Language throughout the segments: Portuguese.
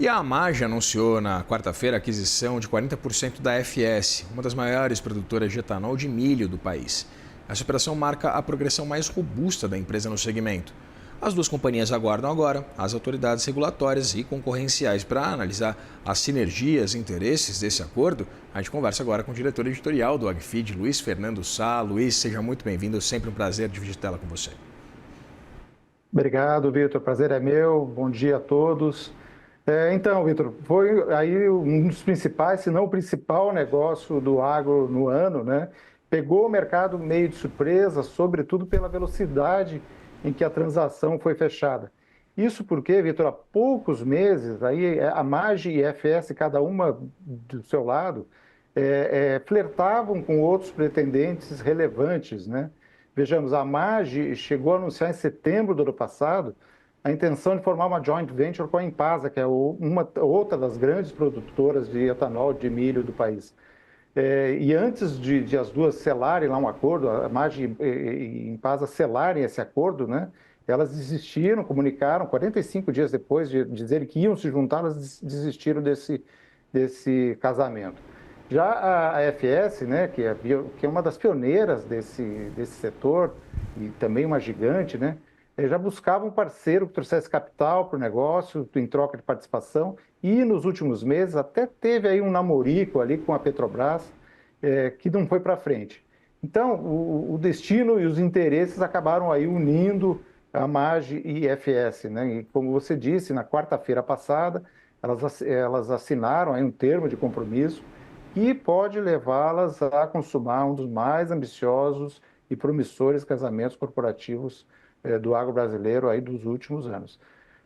E a AMAGGI anunciou na quarta-feira a aquisição de 40% da FS, uma das maiores produtoras de etanol de milho do país. Essa operação marca a progressão mais robusta da empresa no segmento. As duas companhias aguardam agora as autoridades regulatórias e concorrenciais para analisar as sinergias e interesses desse acordo. A gente conversa agora com o diretor editorial do AgFeed, Luiz Fernando Sá. Luiz, seja muito bem-vindo, sempre um prazer dividir tela com você. Obrigado, Vitor. Prazer é meu. Bom dia a todos. Então, Vitor, foi aí um dos principais, se não o principal negócio do agro no ano, né? Pegou o mercado meio de surpresa, sobretudo pela velocidade em que a transação foi fechada. Isso porque, Vitor, há poucos meses, aí a AMAGGI e a FS, cada uma do seu lado, flertavam com outros pretendentes relevantes, né? Vejamos, a AMAGGI chegou a anunciar em setembro do ano passado a intenção de formar uma joint venture com a Impasa, que é outra das grandes produtoras de etanol de milho do país. E antes de as duas selarem lá um acordo, a AMAGGI e Impasa selarem esse acordo, né? Elas desistiram, comunicaram, 45 dias depois de dizerem que iam se juntar, elas desistiram desse casamento. Já a FS, né, que é uma das pioneiras desse setor e também uma gigante, né, já buscava um parceiro que trouxesse capital para o negócio em troca de participação e nos últimos meses até teve aí um namorico ali com a Petrobras que não foi para frente. Então, o destino e os interesses acabaram aí unindo a AMAGGI e a FS, né? E como você disse, na quarta-feira passada, elas assinaram aí um termo de compromisso que pode levá-las a consumar um dos mais ambiciosos e promissores casamentos corporativos do agro brasileiro aí dos últimos anos.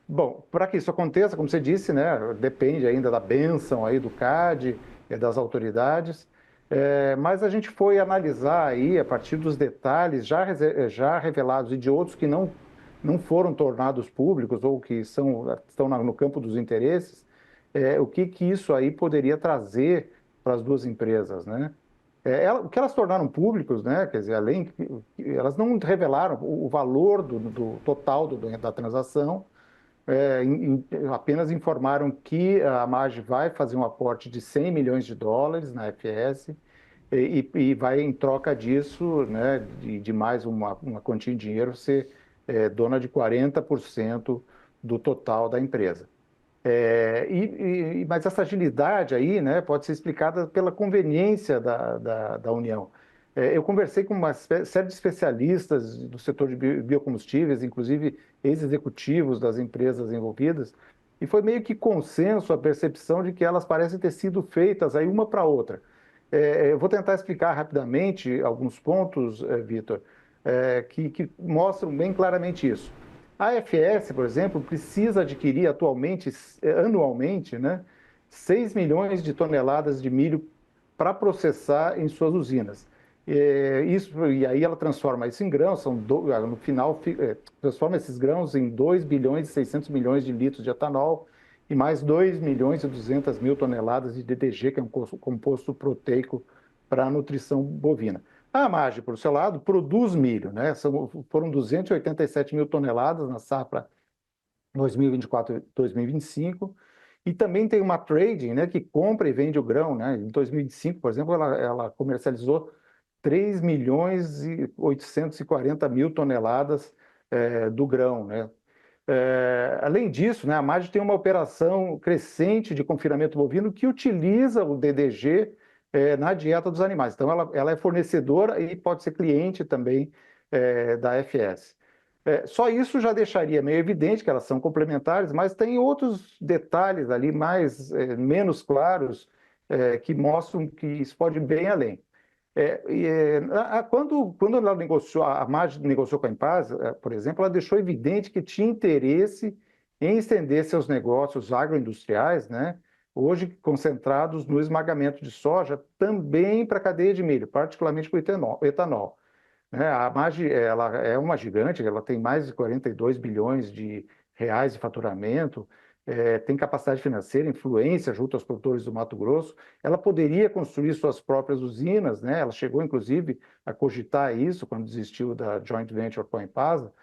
Bom, para que isso aconteça, como você disse, né, depende ainda da bênção aí do CAD, das autoridades, mas a gente foi analisar aí, a partir dos detalhes já revelados e de outros que não foram tornados públicos ou que estão no campo dos interesses, o que isso aí poderia trazer para as duas empresas, né? O que elas tornaram públicos, né? Quer dizer, elas não revelaram o valor do total da transação, apenas informaram que a AMAGGI vai fazer um aporte de 100 milhões de dólares na FS e vai, em troca disso, né, de mais uma quantia de dinheiro, ser dona de 40% do total da empresa. Mas essa agilidade aí, né, pode ser explicada pela conveniência da União. Eu conversei com uma série de especialistas do setor de biocombustíveis, inclusive ex-executivos das empresas envolvidas, e foi meio que consenso a percepção de que elas parecem ter sido feitas aí uma para outra. Eu vou tentar explicar rapidamente alguns pontos, Vitor, que mostram bem claramente isso. A AFS, por exemplo, precisa adquirir anualmente, né, 6 milhões de toneladas de milho para processar em suas usinas. E aí ela transforma isso em grãos, no final transforma esses grãos em 2 bilhões e 600 milhões de litros de etanol e mais 2 milhões e 200 mil toneladas de DDG, que é um composto proteico para a nutrição bovina. A AMAGGI, por seu lado, produz milho, né? Foram 287 mil toneladas na safra 2024-2025, e também tem uma trading, né, que compra e vende o grão, né? Em 2025, por exemplo, ela comercializou 3 milhões e 840 mil toneladas do grão, né? Além disso, né, a AMAGGI tem uma operação crescente de confinamento bovino que utiliza o DDG na dieta dos animais. Então, ela é fornecedora e pode ser cliente também da FS. Só isso já deixaria meio evidente que elas são complementares, mas tem outros detalhes ali menos claros que mostram que isso pode ir bem além. Quando ela negociou, a AMAGGI negociou com a Impasa, por exemplo, ela deixou evidente que tinha interesse em estender seus negócios agroindustriais, né, hoje concentrados no esmagamento de soja, também para a cadeia de milho, particularmente para o etanol. Né? A AMAGGI, ela é uma gigante, ela tem mais de 42 bilhões de reais de faturamento, tem capacidade financeira, influência junto aos produtores do Mato Grosso. Ela poderia construir suas próprias usinas, né? Ela chegou, inclusive, a cogitar isso quando desistiu da joint venture com a Impasa,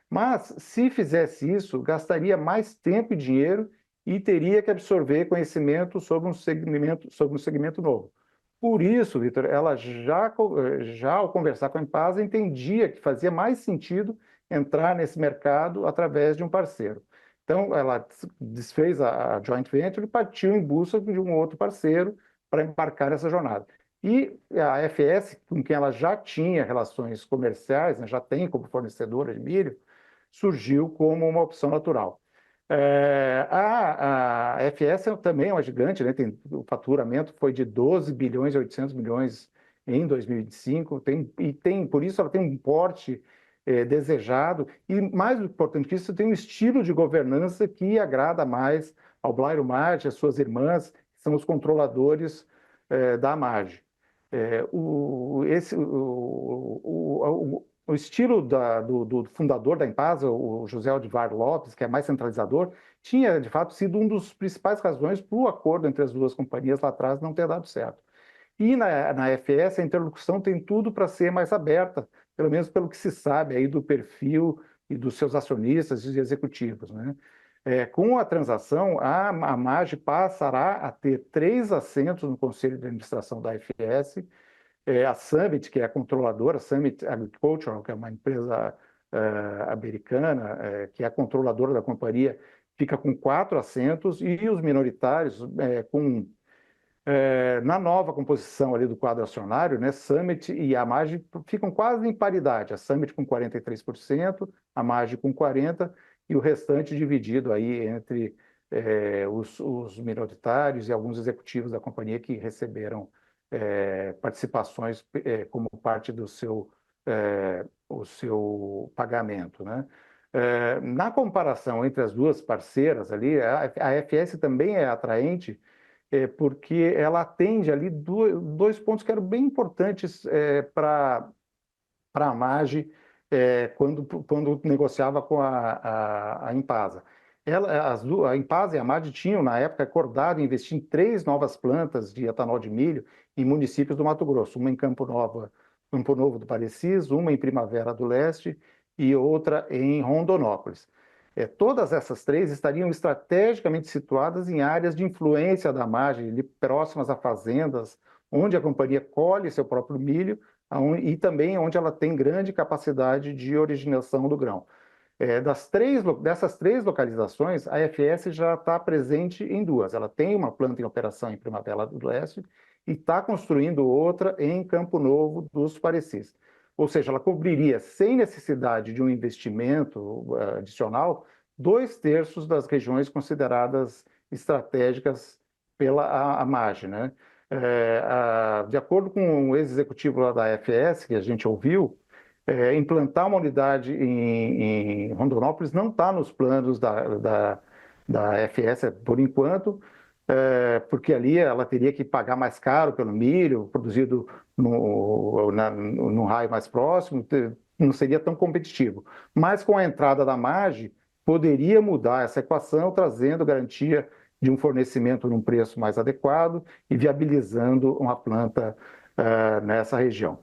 mas se fizesse isso, gastaria mais tempo e dinheiro e teria que absorver conhecimento sobre um segmento novo. Por isso, Vitor, ela já ao conversar com a Impasa entendia que fazia mais sentido entrar nesse mercado através de um parceiro. Então, ela desfez a joint venture e partiu em busca de um outro parceiro para embarcar nessa jornada. E a FS, com quem ela já tinha relações comerciais, né, já tem como fornecedora de milho, surgiu como uma opção natural. A FS também é uma gigante, né? O faturamento foi de 12 bilhões e 800 milhões em 2025, por isso ela tem um porte desejado, e mais importante que isso, tem um estilo de governança que agrada mais ao Blairo Maggi, às suas irmãs, que são os controladores da Maggi. O estilo do fundador da Impasa, o José Odivar Lopes, que é mais centralizador, tinha, de fato, sido uma das principais razões para o acordo entre as duas companhias lá atrás não ter dado certo. E na FS, a interlocução tem tudo para ser mais aberta, pelo menos pelo que se sabe aí do perfil e dos seus acionistas e executivos, né? Com a transação, a Maggi passará a ter 3 assentos no Conselho de Administração da FS, a Summit, que é a controladora, Summit Agricultural, que é uma empresa americana, que é a controladora da companhia, fica com 4 assentos, e os minoritários, na nova composição ali do quadro acionário, né, Summit e a Maggi ficam quase em paridade, a Summit com 43%, a Maggi com 40%, e o restante dividido aí entre os minoritários e alguns executivos da companhia que receberam participações como parte do o seu pagamento, né? Na comparação entre as duas parceiras ali, a FS também é atraente, porque ela atende ali dois pontos que eram bem importantes para a Maggi quando negociava com a Impasa. A Impasa e a Maggi tinham, na época, acordado investir em 3 novas plantas de etanol de milho em municípios do Mato Grosso, uma em Campo Novo do Parecis, uma em Primavera do Leste e outra em Rondonópolis. Todas essas 3 estariam estrategicamente situadas em áreas de influência da Maggi, próximas a fazendas, onde a companhia colhe seu próprio milho e também onde ela tem grande capacidade de originação do grão. Dessas 3 localizações, a FS já está presente em 2. Ela tem uma planta em operação em Primavera do Leste e está construindo outra em Campo Novo dos Parecis. Ou seja, ela cobriria, sem necessidade de um investimento adicional, 2/3 das regiões consideradas estratégicas pela Maggi, né? De acordo com o ex-executivo lá da FS, que a gente ouviu, implantar uma unidade em Rondonópolis não está nos planos da FS por enquanto, porque ali ela teria que pagar mais caro pelo milho produzido no raio mais próximo, não seria tão competitivo. Mas com a entrada da Maggi, poderia mudar essa equação, trazendo garantia de um fornecimento num preço mais adequado e viabilizando uma planta nessa região.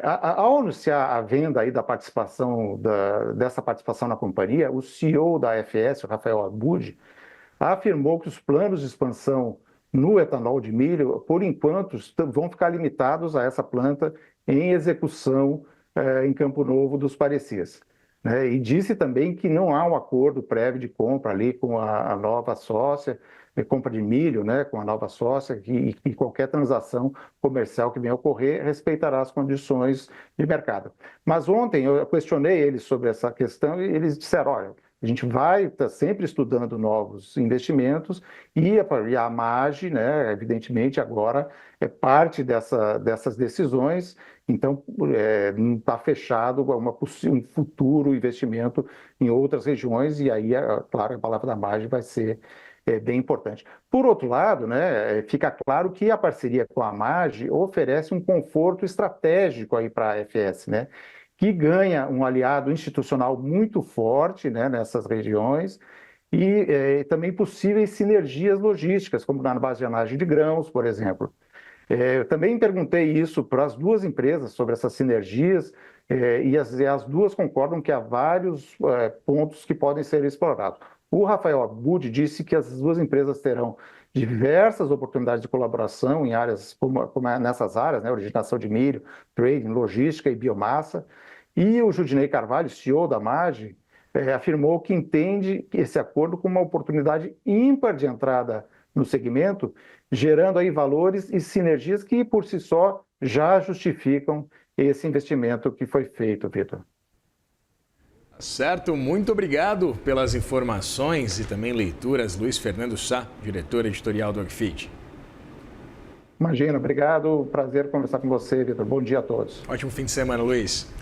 Ao anunciar a venda aí dessa participação na companhia, o CEO da FS, o Rafael Abud, afirmou que os planos de expansão no etanol de milho, por enquanto, vão ficar limitados a essa planta em execução em Campo Novo dos Parecis. Né? E disse também que não há um acordo prévio de compra ali com a nova sócia, compra de milho, né, com a nova sócia, e qualquer transação comercial que venha a ocorrer respeitará as condições de mercado. Mas ontem eu questionei eles sobre essa questão e eles disseram, olha, a gente vai estar sempre estudando novos investimentos e a Maggi, né, evidentemente, agora é parte dessas decisões, então não está fechado um futuro investimento em outras regiões, e aí, claro, a palavra da Maggi vai ser bem importante. Por outro lado, né, fica claro que a parceria com a Maggi oferece um conforto estratégico aí para a FS, né, que ganha um aliado institucional muito forte, né, nessas regiões e também possíveis sinergias logísticas, como na armazenagem de grãos, por exemplo. Eu também perguntei isso para as duas empresas sobre essas sinergias e as duas concordam que há vários pontos que podem ser explorados. O Rafael Abud disse que as duas empresas terão diversas oportunidades de colaboração em áreas como nessas áreas, né, originação de milho, trading, logística e biomassa. E o Judinei Carvalho, CEO da MAGE, afirmou que entende esse acordo como uma oportunidade ímpar de entrada no segmento, gerando aí valores e sinergias que, por si só, já justificam esse investimento que foi feito, Vitor. Certo, muito obrigado pelas informações e também leituras, Luiz Fernando Sá, diretor editorial do AgFeed. Imagina, obrigado, prazer conversar com você, Vitor. Bom dia a todos. Ótimo fim de semana, Luiz.